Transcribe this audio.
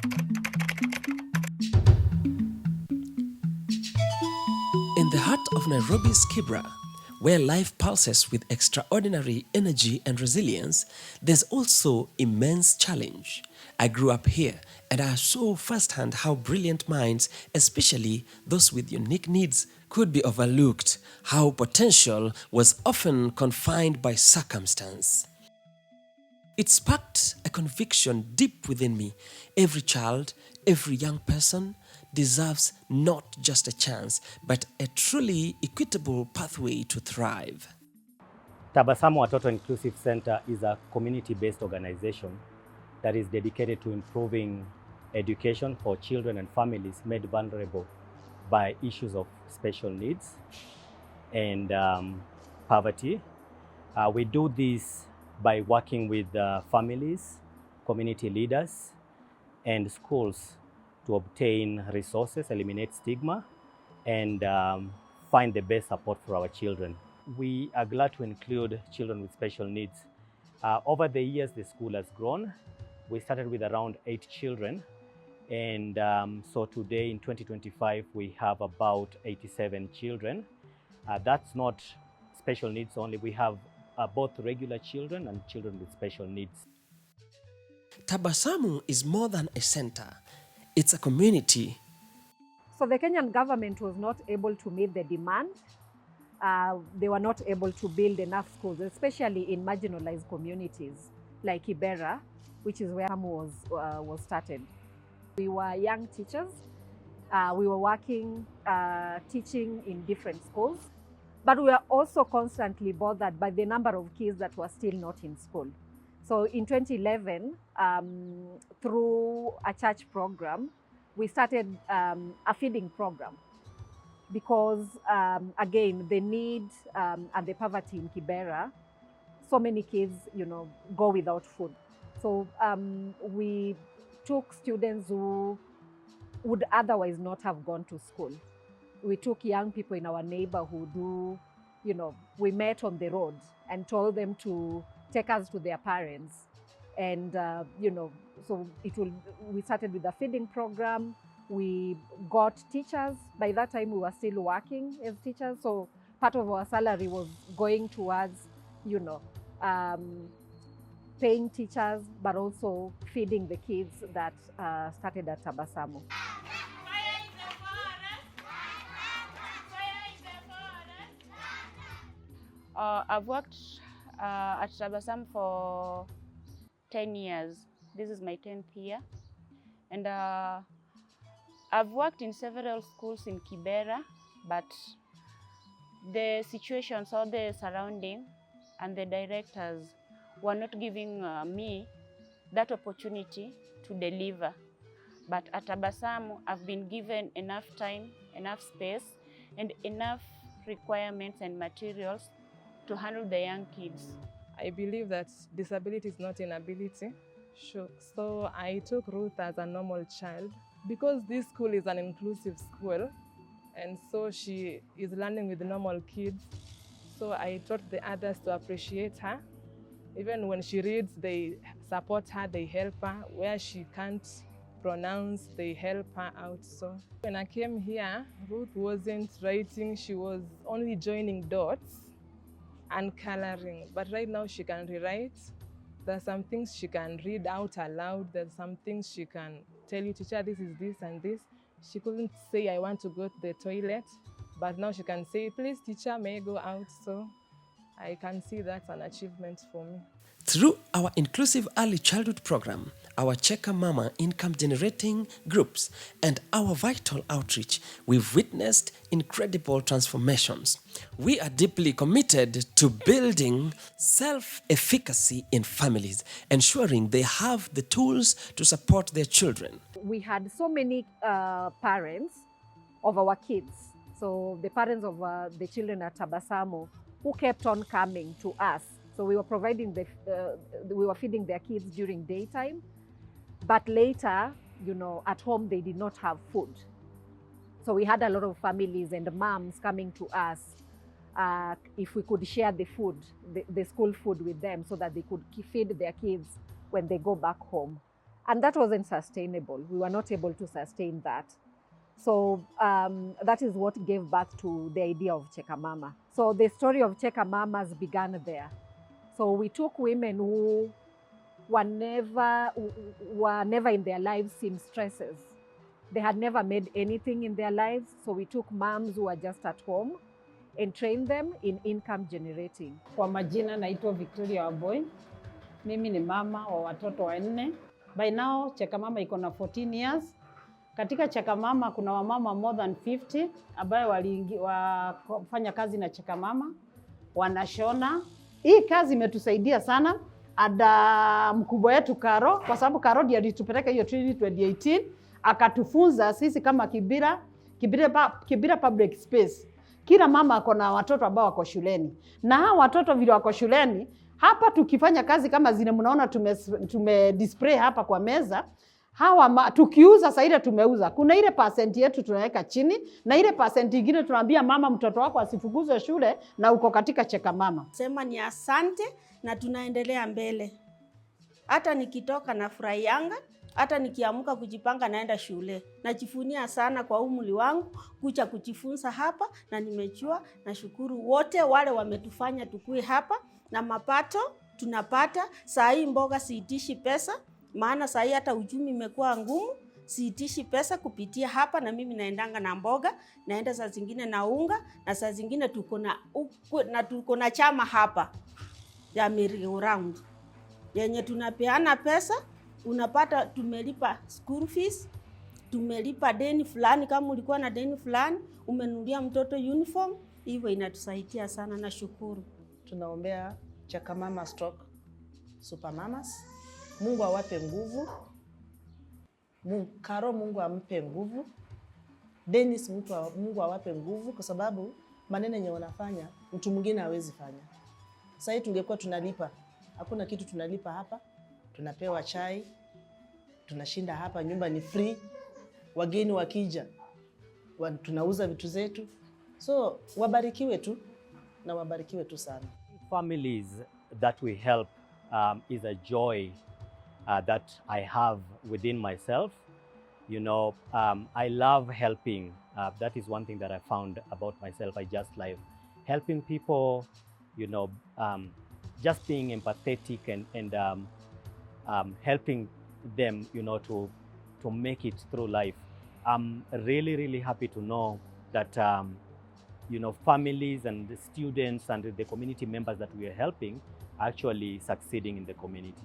In the heart of Nairobi's Kibra, where life pulses with extraordinary energy and resilience, there's also immense challenge. I grew up here and I saw firsthand how brilliant minds, especially those with unique needs, could be overlooked, how potential was often confined by circumstance. It sparked a conviction deep within me. Every child, every young person deserves not just a chance, but a truly equitable pathway to thrive. Tabasamu Watoto Inclusive Center is a community-based organization that is dedicated to improving education for children and families made vulnerable by issues of special needs and poverty. We do this by working with families, community leaders, and schools to obtain resources, eliminate stigma, and find the best support for our children. We are glad to include children with special needs. Over the years, the school has grown. We started with around 8 children, and so today in 2025, we have about 87 children. That's not special needs only. We have both regular children and children with special needs. Tabasamu is more than a center. It's a community. So the Kenyan government was not able to meet the demand. They were not able to build enough schools, especially in marginalized communities like Kibera, which is where Tabasamu was started. We were young teachers. We were working, teaching in different schools, but we were also constantly bothered by the number of kids that were still not in school. So in 2011, through a church program, we started a feeding program because, again, the need and the poverty in Kibera, so many kids, go without food. So we took students who would otherwise not have gone to school. We took young people in our neighborhood who, we met on the road and told them to take us to their parents. And, so we started with a feeding program. We got teachers. By that time, we were still working as teachers. So part of our salary was going towards, paying teachers, but also feeding the kids that started at Tabasamu. I've worked at Tabasamu for 10 years. This is my 10th year. And I've worked in several schools in Kibera, but the situations or the surrounding and the directors were not giving me that opportunity to deliver. But at Tabasamu, I've been given enough time, enough space, and enough requirements and materials to handle the young kids. I believe that disability is not inability. Sure. So I took Ruth as a normal child because this school is an inclusive school, and so she is learning with normal kids. So I taught the others to appreciate her. Even when she reads, they support her, they help her. Where she can't pronounce, they help her out. So when I came here, Ruth wasn't writing, she was only joining dots and coloring. But right now she can rewrite. There's some things she can read out aloud. There's some things she can tell you, teacher, this is this and this. She couldn't say, I want to go to the toilet, but now she can say, please, teacher, may I go out? So I can see that's an achievement for me. Through our inclusive early childhood program, our Cheka Mama income generating groups, and our vital outreach, we've witnessed incredible transformations. We are deeply committed to building self-efficacy in families, ensuring they have the tools to support their children. We had so many parents of our kids, so the parents of the children at Tabasamu, who kept on coming to us. So we were providing we were feeding their kids during daytime, but later, at home they did not have food. So we had a lot of families and moms coming to us if we could share the food, the school food with them, so that they could feed their kids when they go back home. And that wasn't sustainable. We were not able to sustain that. So that is what gave birth to the idea of Cheka Mama. So the story of Cheka Mamas began there. So we took women who were never in their lives in stresses. They had never made anything in their lives. So we took moms who were just at home and trained them in income generating. Kwa majina naitwa Victoria Wamboi. Mimi ni mama wa watoto wanne. By now Cheka Mama iko na 14 years. Katika Cheka Mama kuna wamama more than 50 ambayo wafanya kazi na Cheka Mama, wanashona. Hii kazi imetusaidia sana. Ada mkubwa wetu Karo, kwa sababu Karo ndiye alitupeleka hiyo training 2018, akatufunza sisi kama Kibira public space. Kila mama ako na watoto ambao wako shuleni. Na hao watoto vile wako shuleni, hapa tukifanya kazi kama zile mnaona tume display hapa kwa meza, hawa tukiuza sasa ile tumeuza. Kuna ile percent yetu tunaweka chini na ile percent nyingine tunaambia mama mtoto wako asifukuzwe shule na uko katika Cheka Mama. Sema ni asante na tunaendelea mbele. Hata nikitoka na furahianga, hata nikiamka kujipanga naenda shule. Najivunia sana kwa umri wangu kuja kujifunza hapa na nimejua. Nashukuru wote wale wametufanya tukue hapa na mapato tunapata. Saa hii mboga siitishi pesa, maana saa hii hata uchumi imekuwa ngumu. Siitishi pesa kupitia hapa na mimi naendanga na mboga, naenda saa zingine na unga na saa zingine tuko na chama hapa ya merry-go-round yenye tunapeana pesa. Unapata tumelipa school fees, tumelipa deni fulani, kama ulikuwa na deni fulani umenunulia mtoto uniform, hivyo inatusaidia sana. Na shukuru. Tunaombea Cheka Mama Super Mamas. Mungu awape nguvu. Karo Mungu ampe nguvu. Dennis Mungu awape nguvu, kwa sababu maneno yenye wanafanya mtu mwingine hawezi fanya. Sasa tungekuwa tunalipa. Hakuna kitu tunalipa hapa. Tunapewa chai. Tunashinda hapa, nyumba ni free. Wageni wakija tunauza vitu zetu. So wabarikiwe tu na wabarikiwe tu sana. Families that we help is a joy that I have within myself. You know, I love helping. That is one thing that I found about myself. I just like helping people, you know, just being empathetic and helping them, you know, to make it through life. I'm really, really happy to know that, you know, families and the students and the community members that we are helping are actually succeeding in the community.